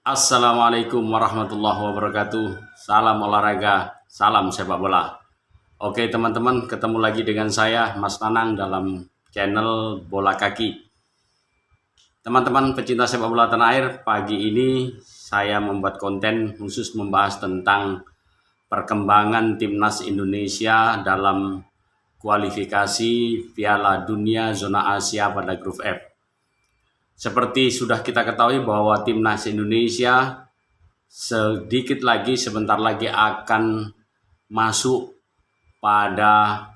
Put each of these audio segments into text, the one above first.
Assalamualaikum warahmatullahi wabarakatuh. Salam olahraga, salam sepak bola. Oke teman-teman, ketemu lagi dengan saya Mas Nanang dalam channel Bola Kaki. Teman-teman pecinta sepak bola tanah air, pagi ini saya membuat konten khusus membahas tentang perkembangan timnas Indonesia dalam kualifikasi Piala Dunia Zona Asia pada grup F. Seperti sudah kita ketahui bahwa timnas Indonesia sebentar lagi akan masuk pada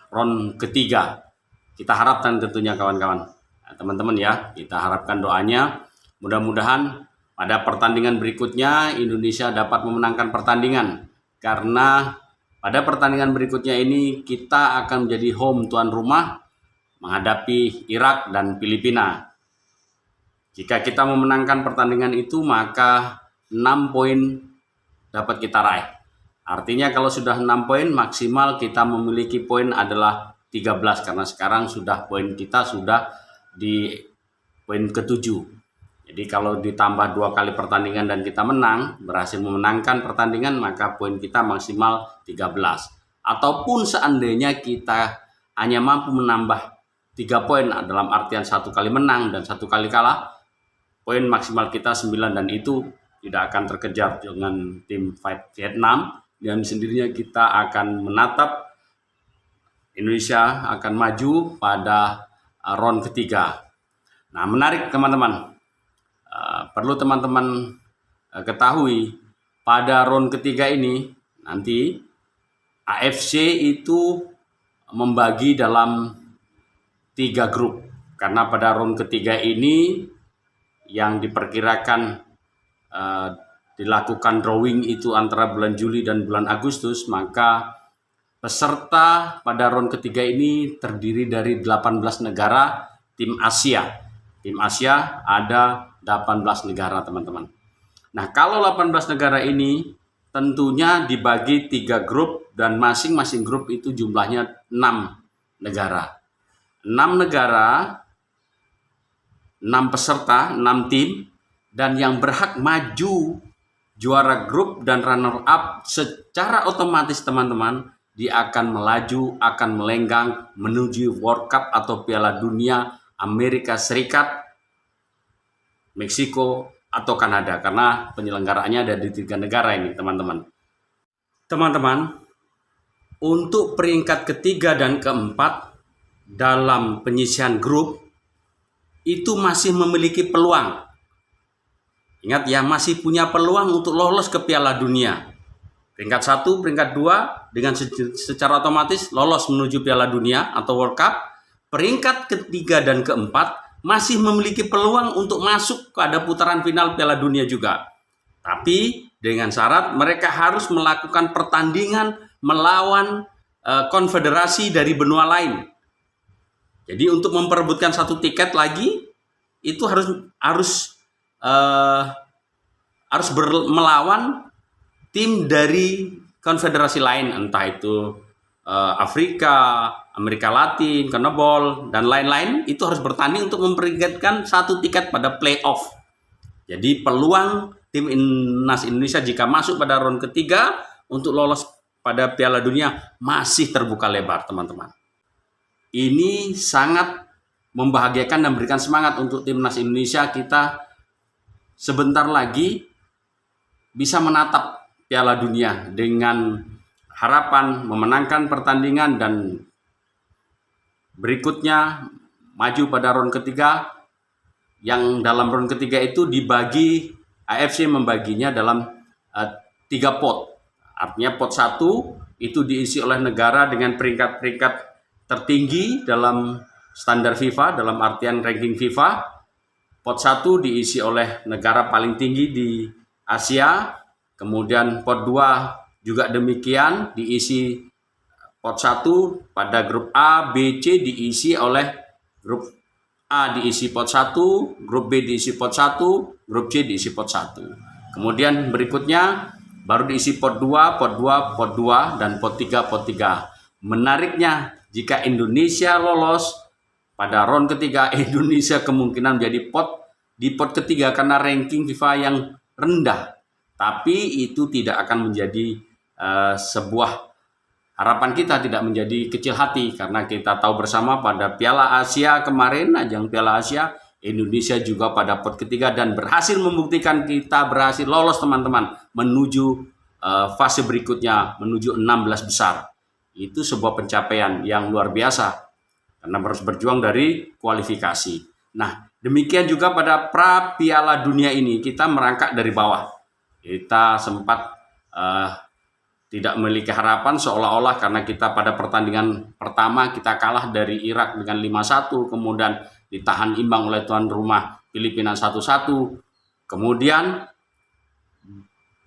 round ketiga. Kita harapkan tentunya kawan-kawan, teman-teman ya, kita harapkan doanya. Mudah-mudahan pada pertandingan berikutnya Indonesia dapat memenangkan pertandingan, karena pada pertandingan berikutnya ini kita akan menjadi home tuan rumah menghadapi Irak dan Filipina. Jika kita memenangkan pertandingan itu, maka 6 poin dapat kita raih. Artinya kalau sudah 6 poin, maksimal kita memiliki poin adalah 13, karena sekarang sudah poin kita sudah di poin ke-7. Jadi kalau ditambah 2 kali pertandingan dan kita menang, berhasil memenangkan pertandingan, maka poin kita maksimal 13. Ataupun seandainya kita hanya mampu menambah 3 poin dalam artian 1 kali menang dan 1 kali kalah, poin maksimal kita 9, dan itu tidak akan terkejar dengan tim Vietnam, dan sendirinya kita akan menatap Indonesia akan maju pada round ketiga. Nah, menarik teman-teman, perlu teman-teman ketahui pada round ketiga ini nanti AFC itu membagi dalam 3 grup, karena pada round ketiga ini yang diperkirakan dilakukan drawing itu antara bulan Juli dan bulan Agustus, maka peserta pada round ketiga ini terdiri dari 18 negara tim Asia. Tim Asia ada 18 negara teman-teman. Nah, kalau 18 negara ini tentunya dibagi 3 grup, dan masing-masing grup itu jumlahnya 6 negara. 6 negara, 6 peserta, 6 tim, dan yang berhak maju juara grup dan runner up secara otomatis teman-teman, dia akan melaju, akan melenggang menuju World Cup atau Piala Dunia Amerika Serikat, Meksiko, atau Kanada, karena penyelenggaraannya ada di 3 negara ini teman-teman. Teman-teman, untuk peringkat ketiga dan keempat dalam penyisihan grup itu masih memiliki peluang. Ingat ya, masih punya peluang untuk lolos ke Piala Dunia. Peringkat 1, peringkat 2 dengan secara otomatis lolos menuju Piala Dunia atau World Cup. Peringkat ketiga dan keempat masih memiliki peluang untuk masuk pada putaran final Piala Dunia juga. Tapi dengan syarat mereka harus melakukan pertandingan melawan konfederasi dari benua lain. Jadi untuk memperebutkan 1 tiket lagi itu harus melawan tim dari konfederasi lain, entah itu Afrika, Amerika Latin, CONMEBOL, dan lain-lain. Itu harus bertanding untuk memperebutkan 1 tiket pada playoff. Jadi peluang timnas Indonesia jika masuk pada round ketiga untuk lolos pada Piala Dunia masih terbuka lebar teman-teman. Ini sangat membahagiakan dan memberikan semangat untuk timnas Indonesia. Kita sebentar lagi bisa menatap Piala Dunia dengan harapan memenangkan pertandingan dan berikutnya maju pada round ketiga, yang dalam round ketiga itu dibagi, AFC membaginya dalam 3 pot. Artinya pot 1 itu diisi oleh negara dengan peringkat-peringkat tertinggi dalam standar FIFA, dalam artian ranking FIFA. Pot 1 diisi oleh negara paling tinggi di Asia. Kemudian pot 2 juga demikian, diisi pot 1 pada grup A, B, C diisi oleh grup A diisi pot 1, grup B diisi pot 1, grup C diisi pot 1. Kemudian berikutnya baru diisi pot 2, pot 2, pot 2, dan pot 3, pot 3. Menariknya, jika Indonesia lolos pada round ketiga, Indonesia kemungkinan menjadi pot di pot ketiga karena ranking FIFA yang rendah. Tapi itu tidak akan menjadi sebuah harapan kita, tidak menjadi kecil hati, karena kita tahu bersama pada Piala Asia kemarin, ajang Piala Asia, Indonesia juga pada pot ketiga dan berhasil membuktikan kita berhasil lolos teman-teman menuju fase berikutnya, menuju 16 besar. Itu sebuah pencapaian yang luar biasa karena harus berjuang dari kualifikasi. Nah, demikian juga pada pra Piala Dunia ini kita merangkak dari bawah. Kita sempat tidak memiliki harapan seolah-olah karena kita pada pertandingan pertama kita kalah dari Irak dengan 5-1, kemudian ditahan imbang oleh tuan rumah Filipina 1-1. Kemudian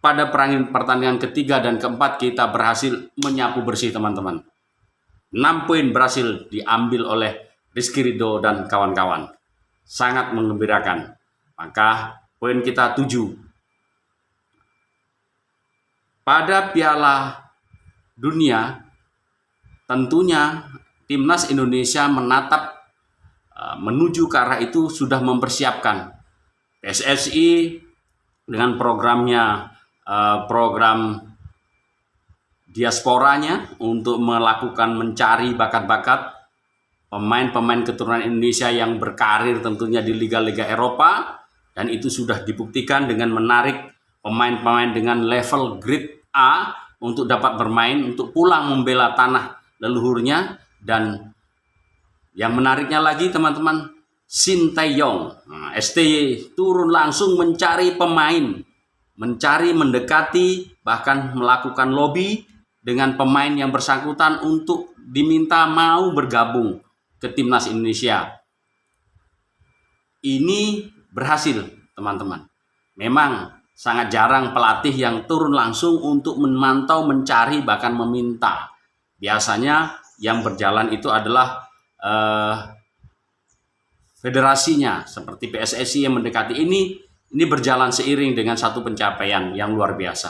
pada pertandingan ketiga dan keempat kita berhasil menyapu bersih teman-teman. 6 poin berhasil diambil oleh Rizky Ridho dan kawan-kawan. Sangat menggembirakan. Maka poin kita 7. Pada Piala Dunia tentunya timnas Indonesia menatap menuju ke arah itu, sudah mempersiapkan. PSSI dengan programnya, program diasporanya untuk melakukan mencari bakat-bakat pemain-pemain keturunan Indonesia yang berkarir tentunya di liga-liga Eropa, dan itu sudah dibuktikan dengan menarik pemain-pemain dengan level grade A untuk dapat bermain, untuk pulang membela tanah leluhurnya. Dan yang menariknya lagi teman-teman, Sinteyong, STY turun langsung mencari pemain, mendekati, bahkan melakukan lobby dengan pemain yang bersangkutan untuk diminta mau bergabung ke timnas Indonesia. Ini berhasil teman-teman. Memang sangat jarang pelatih yang turun langsung untuk memantau, mencari, bahkan meminta. Biasanya yang berjalan itu adalah federasinya, seperti PSSI yang mendekati ini berjalan seiring dengan satu pencapaian yang luar biasa.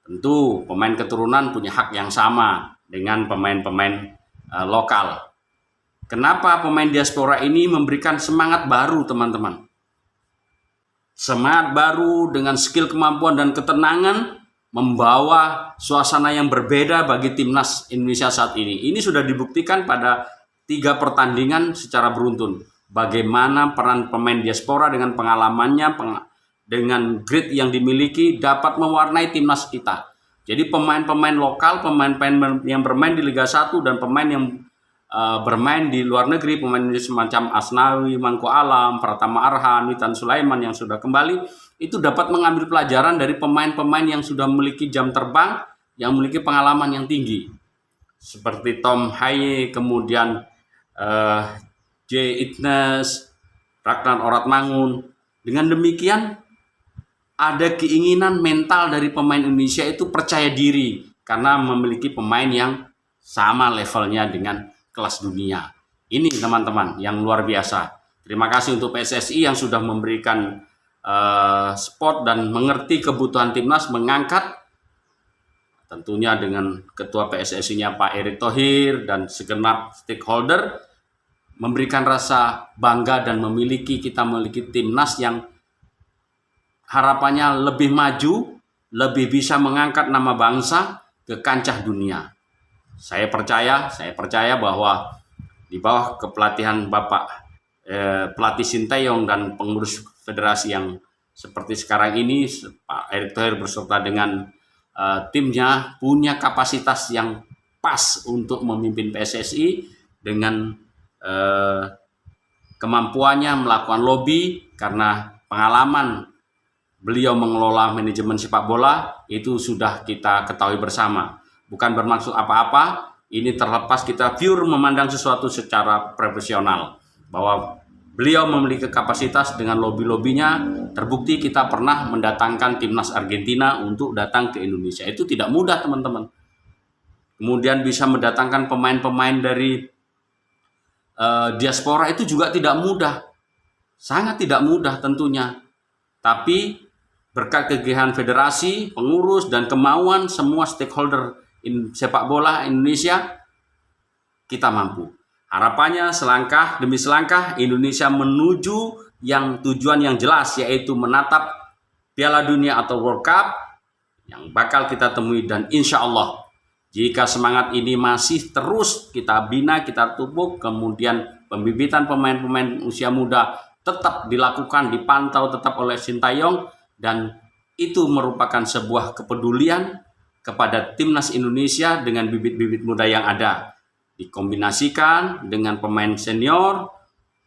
Tentu pemain keturunan punya hak yang sama dengan pemain-pemain lokal. Kenapa pemain diaspora ini memberikan semangat baru teman-teman? Semangat baru dengan skill, kemampuan, dan ketenangan membawa suasana yang berbeda bagi timnas Indonesia saat ini. Ini sudah dibuktikan pada 3 pertandingan secara beruntun. Bagaimana peran pemain diaspora dengan pengalamannya, dengan grit yang dimiliki dapat mewarnai timnas kita. Jadi pemain-pemain lokal, pemain-pemain yang bermain di Liga 1 dan pemain yang bermain di luar negeri, pemain semacam Asnawi, Mangko Alam, Pratama Arhan, Witan Sulaiman yang sudah kembali, itu dapat mengambil pelajaran dari pemain-pemain yang sudah memiliki jam terbang, yang memiliki pengalaman yang tinggi. Seperti Tom Haye, kemudian J. Itnes, Ragnar Oratmangun. Dengan demikian ada keinginan mental dari pemain Indonesia itu percaya diri karena memiliki pemain yang sama levelnya dengan kelas dunia. Ini teman-teman yang luar biasa. Terima kasih untuk PSSI yang sudah memberikan spot dan mengerti kebutuhan timnas, mengangkat tentunya dengan ketua PSSI-nya Pak Erick Thohir dan segenap stakeholder, memberikan rasa bangga dan kita memiliki timnas yang harapannya lebih maju, lebih bisa mengangkat nama bangsa ke kancah dunia. Saya percaya bahwa di bawah kepelatihan Bapak pelatih Sinteyong dan pengurus federasi yang seperti sekarang ini, Pak Erick Thohir beserta dengan timnya punya kapasitas yang pas untuk memimpin PSSI dengan kemampuannya melakukan lobby, karena pengalaman beliau mengelola manajemen sepak bola itu sudah kita ketahui bersama. Bukan bermaksud apa-apa, ini terlepas kita pure memandang sesuatu secara profesional, bahwa beliau memiliki kapasitas dengan lobby-lobbynya. Terbukti kita pernah mendatangkan timnas Argentina untuk datang ke Indonesia. Itu tidak mudah teman-teman. Kemudian bisa mendatangkan pemain-pemain dari diaspora itu juga tidak mudah, sangat tidak mudah tentunya. Tapi berkat kegiatan federasi, pengurus, dan kemauan semua stakeholder sepak bola Indonesia, kita mampu. Harapannya selangkah demi selangkah Indonesia menuju yang tujuan yang jelas, yaitu menatap Piala Dunia atau World Cup yang bakal kita temui. Dan insya Allah jika semangat ini masih terus kita bina, kita pupuk, kemudian pembibitan pemain-pemain usia muda tetap dilakukan, dipantau tetap oleh Sintayong, dan itu merupakan sebuah kepedulian kepada timnas Indonesia dengan bibit-bibit muda yang ada, dikombinasikan dengan pemain senior.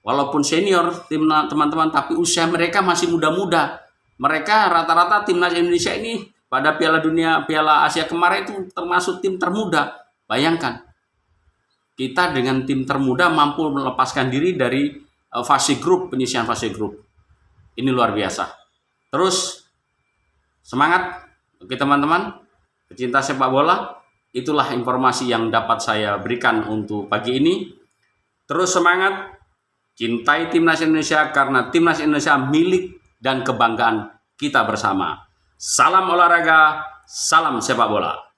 Walaupun senior teman-teman, tapi usia mereka masih muda-muda. Mereka rata-rata timnas Indonesia ini pada Piala Dunia, Piala Asia kemarin itu termasuk tim termuda. Bayangkan, kita dengan tim termuda mampu melepaskan diri dari fase grup, penyisihan fase grup. Ini luar biasa. Terus semangat, oke teman-teman, pecinta sepak bola. Itulah informasi yang dapat saya berikan untuk pagi ini. Terus semangat, cintai timnas Indonesia karena timnas Indonesia milik dan kebanggaan kita bersama. Salam olahraga, salam sepak bola.